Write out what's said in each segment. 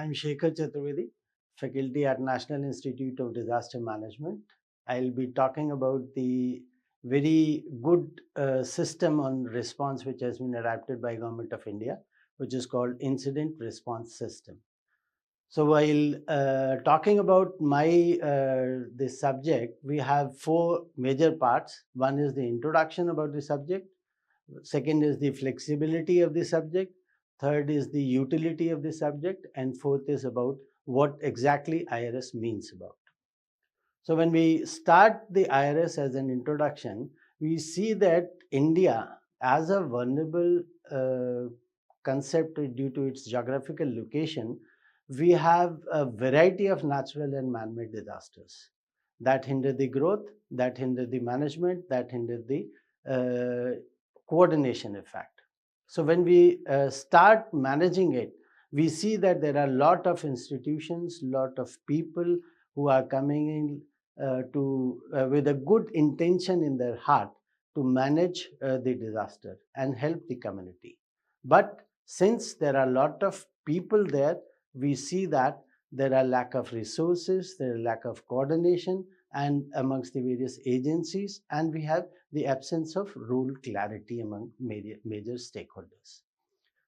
I'm Shekher Chaturvedi, faculty at National Institute of Disaster Management. I'll be talking about the very good system on response which has been adapted by Government of India, which is called Incident Response System. So while talking about this subject, we have four major parts. One is the introduction about the subject. Second is the flexibility of the subject. Third is the utility of the subject. And fourth is about what exactly IRS means about. So when we start the IRS as an introduction, we see that India as a vulnerable concept due to its geographical location, we have a variety of natural and man-made disasters that hinder the growth, that hinder the management, that hinder the coordination effect. So when we start managing it, we see that there are a lot of institutions, lot of people who are coming in with a good intention in their heart to manage the disaster and help the community. But since there are a lot of people there, we see that there are lack of resources, there are lack of coordination and amongst the various agencies, and we have the absence of rule clarity among major stakeholders.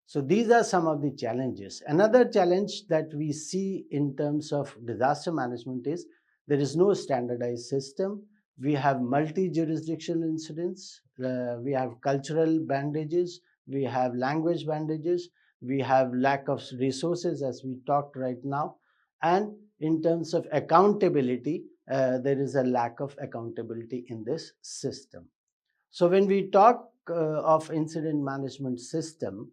So these are some of the challenges. Another challenge that we see in terms of disaster management is there is no standardized system. We have multi-jurisdictional incidents. We have cultural bandages. We have language bandages. We have lack of resources, as we talked right now. And in terms of accountability, there is a lack of accountability in this system. So when we talk of incident management system,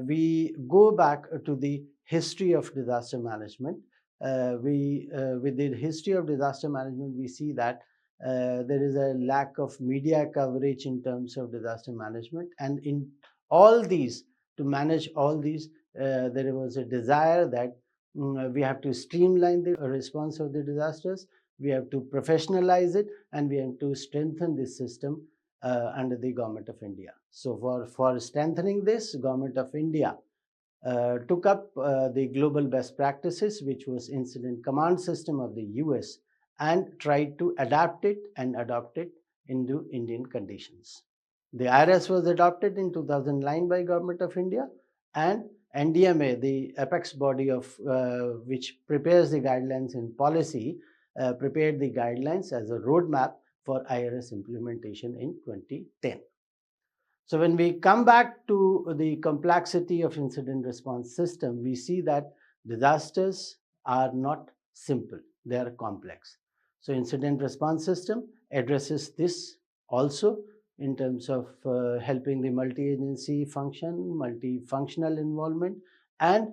we go back to the history of disaster management. With the history of disaster management, we see that there is a lack of media coverage in terms of disaster management. And in all these, to manage all these, there was a desire that we have to streamline the response of the disasters, we have to professionalize it, and we have to strengthen this system under the Government of India. So for strengthening this, Government of India took up the global best practices, which was Incident Command System of the US, and tried to adapt it and adopt it into Indian conditions. The IRS was adopted in 2009 by Government of India, and NDMA, the apex body of which prepares the guidelines in policy, prepared the guidelines as a roadmap for IRS implementation in 2010. So when we come back to the complexity of incident response system, we see that disasters are not simple, they are complex. So incident response system addresses this also in terms of helping the multi-agency function, multifunctional involvement, and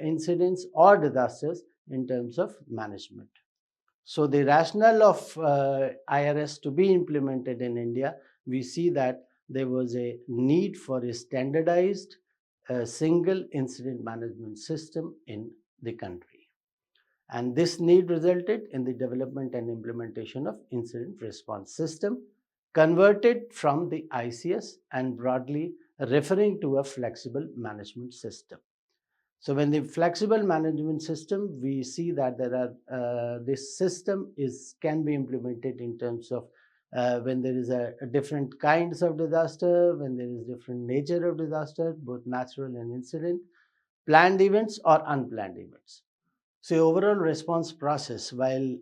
incidents or disasters in terms of management. So the rationale of IRS to be implemented in India, we see that there was a need for a standardized single incident management system in the country. And this need resulted in the development and implementation of incident response system, converted from the ICS and broadly referring to a flexible management system. So when the flexible management system, we see that there are this system can be implemented in terms of when there is a different kinds of disaster, when there is different nature of disaster, both natural and incident, planned events or unplanned events. So overall response process, while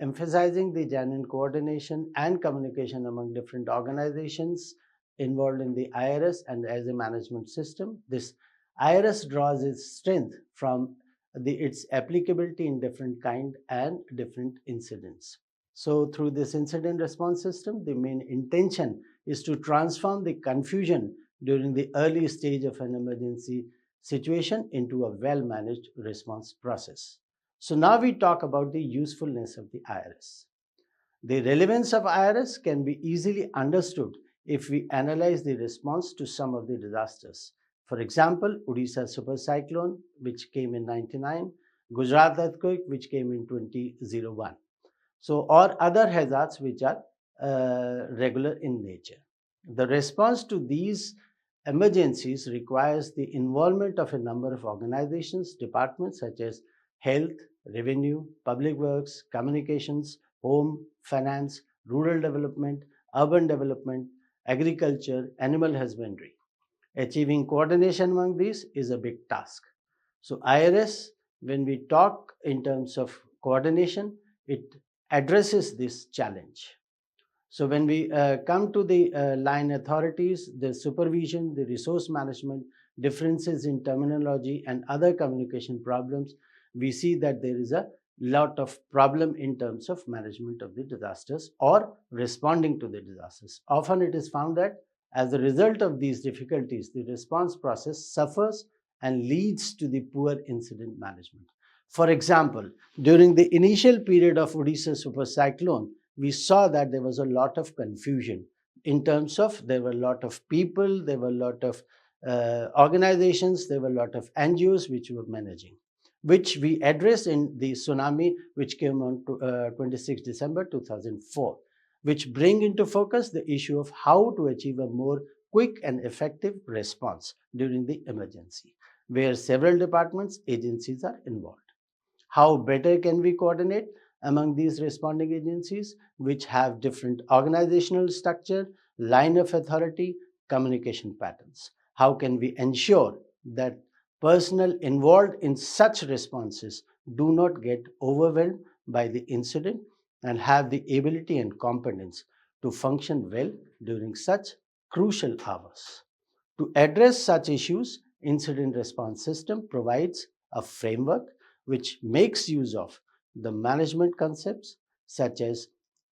emphasizing the genuine coordination and communication among different organizations involved in the IRS and as a management system, this IRS draws its strength from its applicability in different kind and different incidents. So through this incident response system, the main intention is to transform the confusion during the early stage of an emergency situation into a well-managed response process. So now we talk about the usefulness of the IRS. The relevance of IRS can be easily understood if we analyze the response to some of the disasters. For example, Odisha super cyclone, which came in 1999, Gujarat earthquake, which came in 2001. So, or other hazards which are regular in nature. The response to these emergencies requires the involvement of a number of organizations, departments such as health, revenue, public works, communications, home, finance, rural development, urban development, agriculture, animal husbandry. Achieving coordination among these is a big task. So, IRS, when we talk in terms of coordination, it addresses this challenge. So when we come to the line authorities, the supervision, the resource management, differences in terminology and other communication problems, we see that there is a lot of problem in terms of management of the disasters or responding to the disasters. Often it is found that as a result of these difficulties, the response process suffers and leads to the poor incident management. For example, during the initial period of Odisha super cyclone, we saw that there was a lot of confusion in terms of there were a lot of people, there were a lot of organizations, there were a lot of NGOs which were managing, which we addressed in the tsunami which came on 26 December 2004, which bring into focus the issue of how to achieve a more quick and effective response during the emergency, where several departments, agencies are involved. How better can we coordinate among these responding agencies which have different organizational structure, line of authority, communication patterns? How can we ensure that personnel involved in such responses do not get overwhelmed by the incident and have the ability and competence to function well during such crucial hours? To address such issues, incident response system provides a framework which makes use of the management concepts such as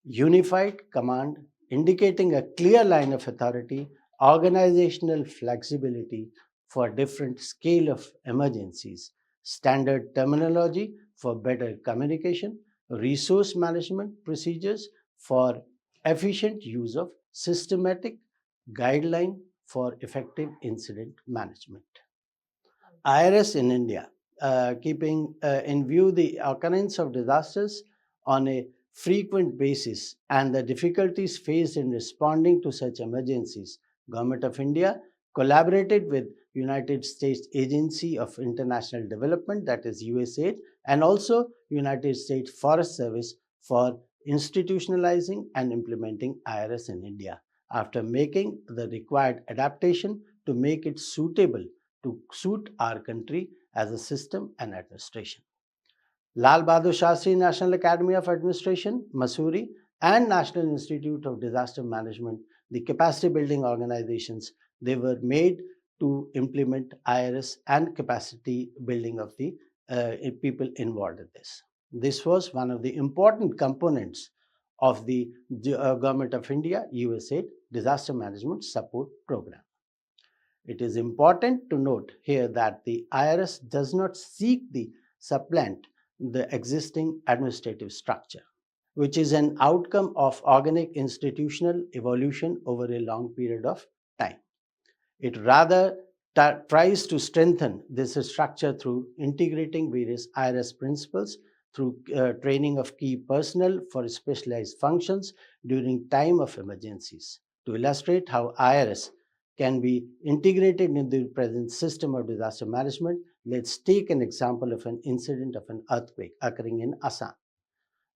unified command, indicating a clear line of authority, organizational flexibility for different scale of emergencies, standard terminology for better communication, resource management procedures for efficient use of systematic guideline for effective incident management. IRS in India, keeping in view the occurrence of disasters on a frequent basis and the difficulties faced in responding to such emergencies, Government of India collaborated with United States Agency of International Development, that is USAID, and also United States Forest Service for institutionalizing and implementing IRS in India after making the required adaptation to make it suitable to suit our country as a system and administration. Lal Bahadur Shastri National Academy of Administration, Mussoorie, and National Institute of Disaster Management, the capacity building organizations, they were made to implement IRS and capacity building of the people involved in this. This was one of the important components of the Government of India USAID Disaster Management Support Program. It is important to note here that the IRS does not seek to supplant the existing administrative structure, which is an outcome of organic institutional evolution over a long period of time. It rather tries to strengthen this structure through integrating various IRS principles, through training of key personnel for specialized functions during time of emergencies. To illustrate how IRS can be integrated in the present system of disaster management, let's take an example of an incident of an earthquake occurring in Assam.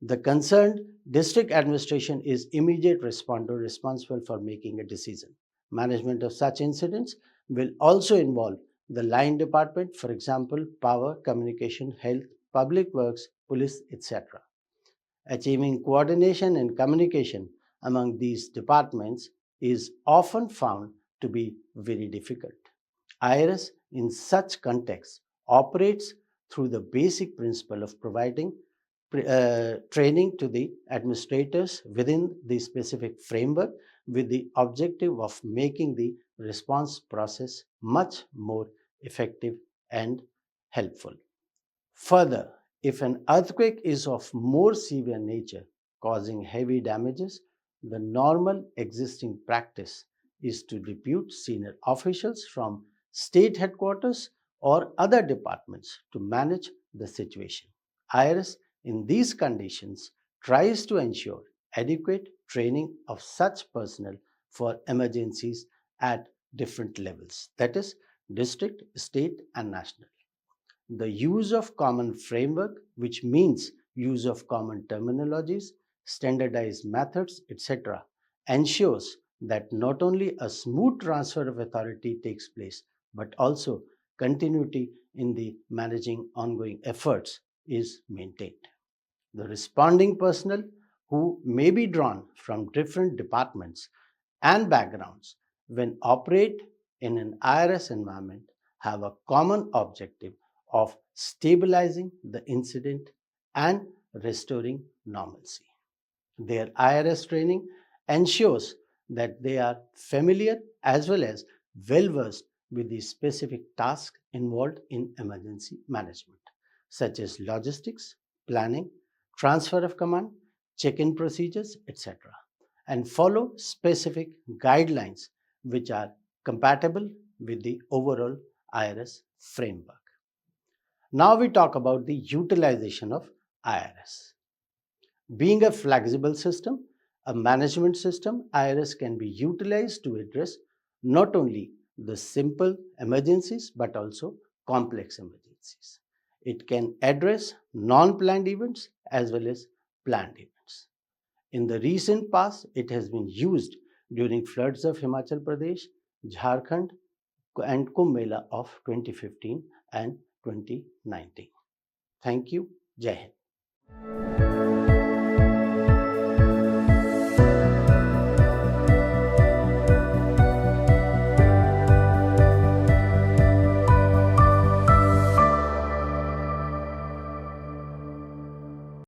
The concerned district administration is immediate responder responsible for making a decision. Management of such incidents will also involve the line department, for example, power, communication, health, public works, police, etc. Achieving coordination and communication among these departments is often found to be very difficult. IRS, in such contexts, operates through the basic principle of providing training to the administrators within the specific framework with the objective of making the response process much more effective and helpful. Further, if an earthquake is of more severe nature, causing heavy damages, the normal existing practice is to depute senior officials from state headquarters or other departments to manage the situation. IRS, in these conditions, tries to ensure adequate training of such personnel for emergencies at different levels, that is, district, state, and national. The use of common framework, which means use of common terminologies, standardized methods, etc., ensures that not only a smooth transfer of authority takes place, but also continuity in the managing ongoing efforts is maintained. The responding personnel, who may be drawn from different departments and backgrounds, when operate in an IRS environment, have a common objective of stabilizing the incident and restoring normalcy. Their IRS training ensures that they are familiar as well as well versed with the specific tasks involved in emergency management, such as logistics, planning, transfer of command, check in procedures, etc., and follow specific guidelines which are compatible with the overall IRS framework. Now we talk about the utilization of IRS. Being a flexible system, a management system, IRS can be utilized to address not only the simple emergencies but also complex emergencies. It can address non planned events as well as planned events. In the recent past, it has been used during floods of Himachal Pradesh, Jharkhand, and Kumbh Mela of 2015 and 2019. Thank you. Jai Hind.